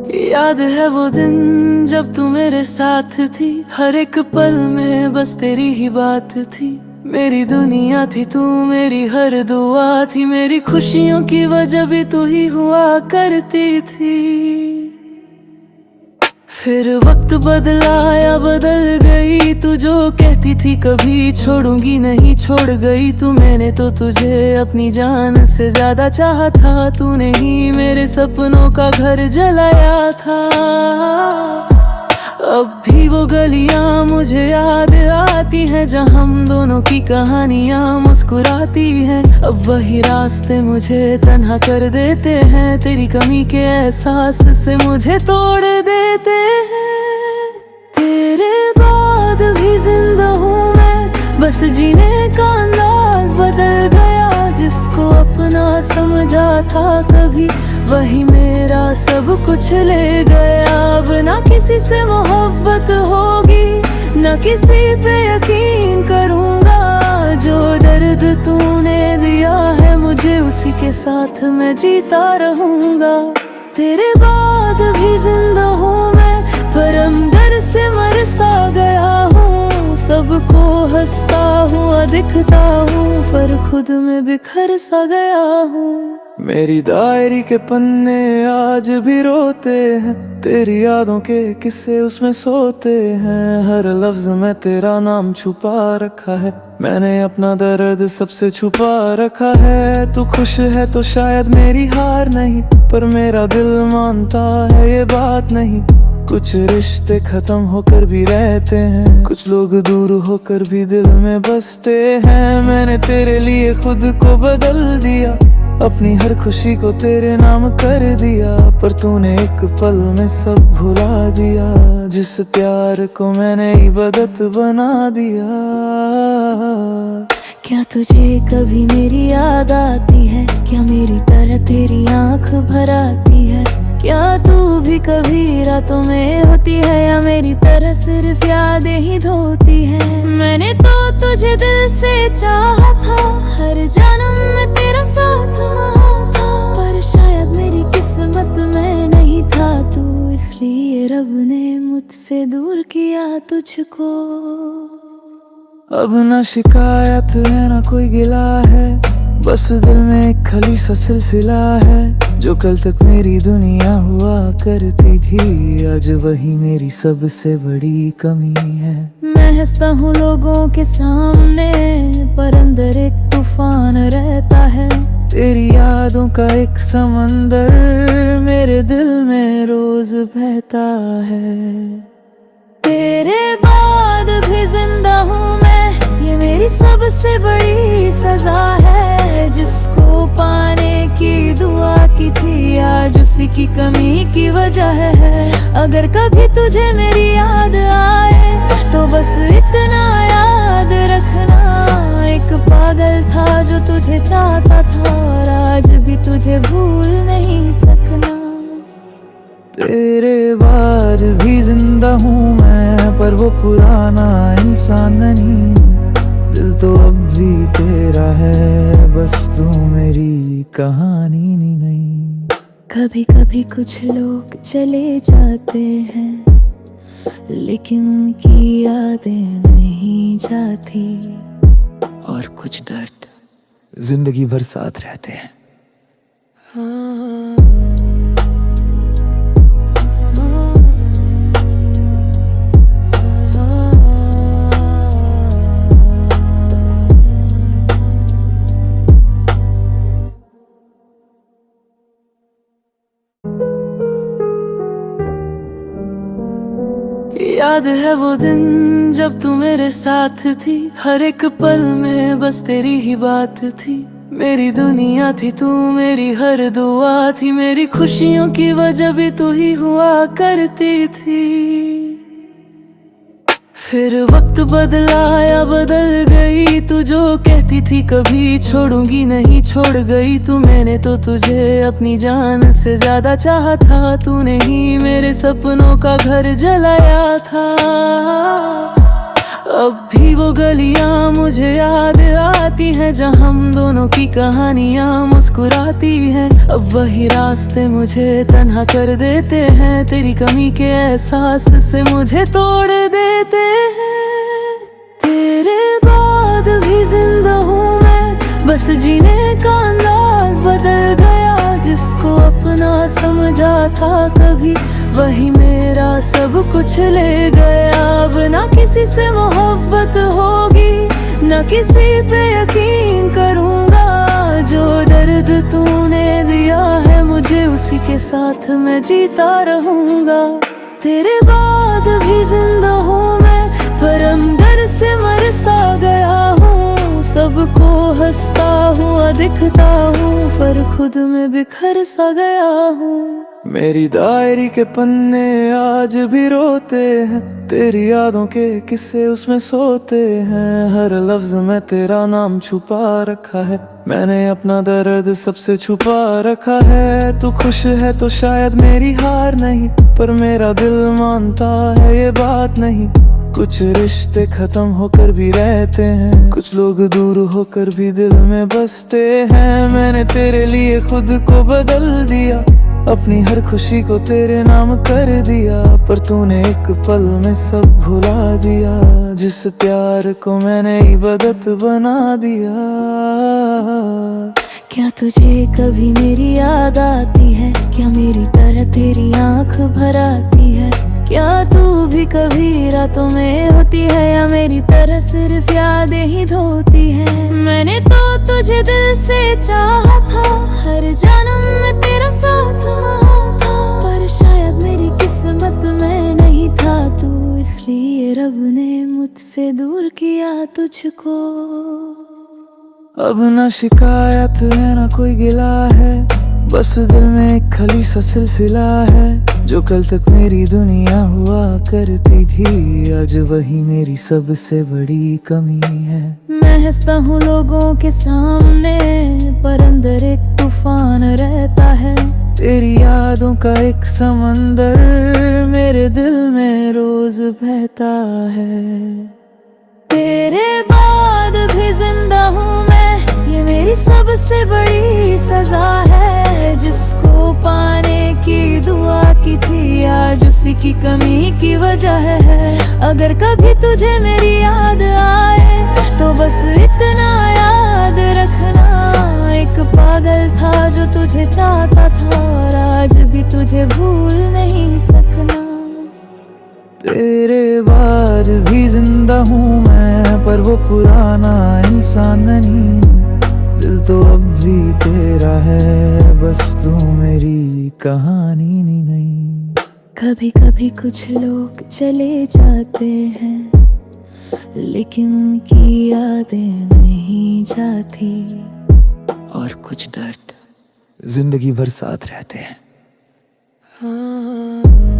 याद है वो दिन जब तू मेरे साथ थी, हर एक पल में बस तेरी ही बात थी। मेरी दुनिया थी तू, मेरी हर दुआ थी, मेरी खुशियों की वजह भी तू ही हुआ करती थी। फिर वक्त बदला या बदल गई तू, जो कहती थी कभी छोड़ूंगी नहीं, छोड़ गई तू। मैंने तो तुझे अपनी जान से ज्यादा चाहा था, तूने ही मेरे सपनों का घर जलाया था। अब भी वो गलियां मुझे याद आती हैं, जहाँ हम दोनों की कहानियां मुस्कुराती हैं। अब वही रास्ते मुझे तन्हा कर देते हैं, तेरी कमी के एहसास से मुझे तोड़ देते हैं। तेरे बाद भी जिंदा हूँ मैं, बस जीने का अंदाज बदल गया। जिसको अपना समझा था कभी, वही मेरा सब कुछ ले गया। अब ना किसी से मोहब्बत होगी, ना किसी पे यकीन करूँगा। जो दर्द तूने दिया है मुझे, उसी के साथ मैं जीता रहूँगा। तेरे बाद भी जिंदा हूँ मैं, पर अंदर से मर सा गया हूँ। सबको हंसता हुआ दिखता हूँ, पर खुद में बिखर सा गया हूँ। मेरी डायरी के पन्ने आज भी रोते हैं, तेरी यादों के किस्से उसमें सोते हैं। हर लफ्ज में तेरा नाम छुपा रखा है, मैंने अपना दर्द सबसे छुपा रखा है। तू खुश है तो शायद मेरी हार नहीं, पर मेरा दिल मानता है ये बात नहीं। कुछ रिश्ते खत्म होकर भी रहते हैं, कुछ लोग दूर होकर भी दिल में बसते हैं। मैंने तेरे लिए खुद को बदल दिया, अपनी हर खुशी को तेरे नाम कर दिया। पर तूने एक पल में सब भुला दिया, जिस प्यार को मैंने इबादत बना दिया। क्या तुझे कभी मेरी याद आती है? क्या मेरी तरह तेरी आंख भर आती है? क्या तू भी कभी रातों में होती है, या मेरी तरह सिर्फ यादें ही धोती है? मैंने तो तुझे दिल से चाहा था, हर जन्म में तेरा साथ निभाया था। पर शायद मेरी किस्मत में नहीं था तू, इसलिए रब ने मुझसे दूर किया तुझको। अब ना शिकायत है ना कोई गिला है, बस दिल में एक खाली सा सिलसिला है। जो कल तक मेरी दुनिया हुआ करती थी, आज वही मेरी सबसे बड़ी कमी है। मैं हंसता हूँ लोगों के सामने, पर अंदर एक तूफान रहता है। तेरी यादों का एक समंदर मेरे दिल में रोज बहता है। तेरे बाद भी जिंदा हूँ मैं, ये मेरी सबसे बड़ी सजा है। जिसको पाने की दुआ की थी, आज उसी की कमी की वजह है। अगर कभी तुझे मेरी याद आए, तो बस इतना याद रखना, एक पागल था जो तुझे चाहता था, और आज भी तुझे भूल नहीं सकना। तेरे बाद भी जिंदा हूँ मैं, पर वो पुराना इंसान नहीं। दिल तो अब भी तेरा है, बस तू मेरी कहानी नहीं। कभी कभी कुछ लोग चले जाते हैं, लेकिन उनकी यादें नहीं जाती। और कुछ दर्द जिंदगी भर साथ रहते हैं। याद है वो दिन जब तू मेरे साथ थी, हर एक पल में बस तेरी ही बात थी। मेरी दुनिया थी तू, मेरी हर दुआ थी, मेरी खुशियों की वजह भी तू ही हुआ करती थी। फिर वक्त बदला या बदल गई तू, जो कहती थी कभी छोड़ूंगी नहीं, छोड़ गई तू। मैंने तो तुझे अपनी जान से ज्यादा चाहा था, तूने ही मेरे सपनों का घर जलाया था। अब भी वो गलियां मुझे याद आती हैं जहाँ हम दोनों की कहानियां मुस्कुराती हैं। अब वही रास्ते मुझे तन्हा कर देते हैं, तेरी कमी के एहसास से मुझे तोड़ देते हैं। तेरे बाद भी जिंदा हूँ मैं, बस जीने का अंदाज बदल गया। जिसको अपना समझा था कभी, वही मेरा सब कुछ ले गया। अब ना किसी से मोहब्बत होगी, ना किसी पे यकीन करूँगा। जो दर्द तूने दिया है मुझे, उसी के साथ मैं जीता रहूँगा। तेरे बाद भी जिंदा हूँ मैं, पर अंदर से मर सा गया हूँ। सबको हंसता हुआ दिखता हूँ, पर खुद में बिखर सा गया हूँ। मेरी डायरी के पन्ने आज भी रोते हैं, तेरी यादों के किस्से उसमें सोते हैं। हर लफ्ज में तेरा नाम छुपा रखा है, मैंने अपना दर्द सबसे छुपा रखा है। तू खुश है तो शायद मेरी हार नहीं, पर मेरा दिल मानता है ये बात नहीं। कुछ रिश्ते खत्म होकर भी रहते हैं, कुछ लोग दूर होकर भी दिल में बसते हैं। मैंने तेरे लिए खुद को बदल दिया, अपनी हर खुशी को तेरे नाम कर दिया। पर तूने एक पल में सब भुला दिया, जिस प्यार को मैंने इबादत बना दिया। क्या तुझे कभी मेरी याद आती है? क्या मेरी तरह तेरी आंख भर आती है? क्या तू भी कभी रातों में होती है, या मेरी तरह सिर्फ यादें ही धोती है? मैंने तो तुझे दिल से चाहा था, हर जन्म में तेरा साथ निभाया था। पर शायद मेरी किस्मत में नहीं था तू, इसलिए रब ने मुझसे दूर किया तुझको। अब ना शिकायत है ना कोई गिला है, बस दिल में एक खाली सा सिलसिला है। जो कल तक मेरी दुनिया हुआ करती थी, आज वही मेरी सबसे बड़ी कमी है। मैं हंसता हूँ लोगों के सामने, पर अंदर एक तूफान रहता है। तेरी यादों का एक समंदर मेरे दिल में रोज बहता है। तेरे बाद भी जिंदा हूँ मैं, ये मेरी सबसे बड़ी सजा है। जिसको पाने की दुआ की थी, आज उसी की कमी की वजह है। अगर कभी तुझे मेरी याद आए, तो बस इतना याद रखना, एक पागल था जो तुझे चाहता था, और आज भी तुझे भूल नहीं सकना। तेरे बाद भी जिंदा हूँ मैं, पर वो पुराना इंसान नहीं। दिल तो अब भी तेरा है, बस तू मेरी कहानी नहीं। कभी कभी कुछ लोग चले जाते हैं, लेकिन उनकी यादें नहीं जाती। और कुछ दर्द जिंदगी भर साथ रहते हैं। हाँ।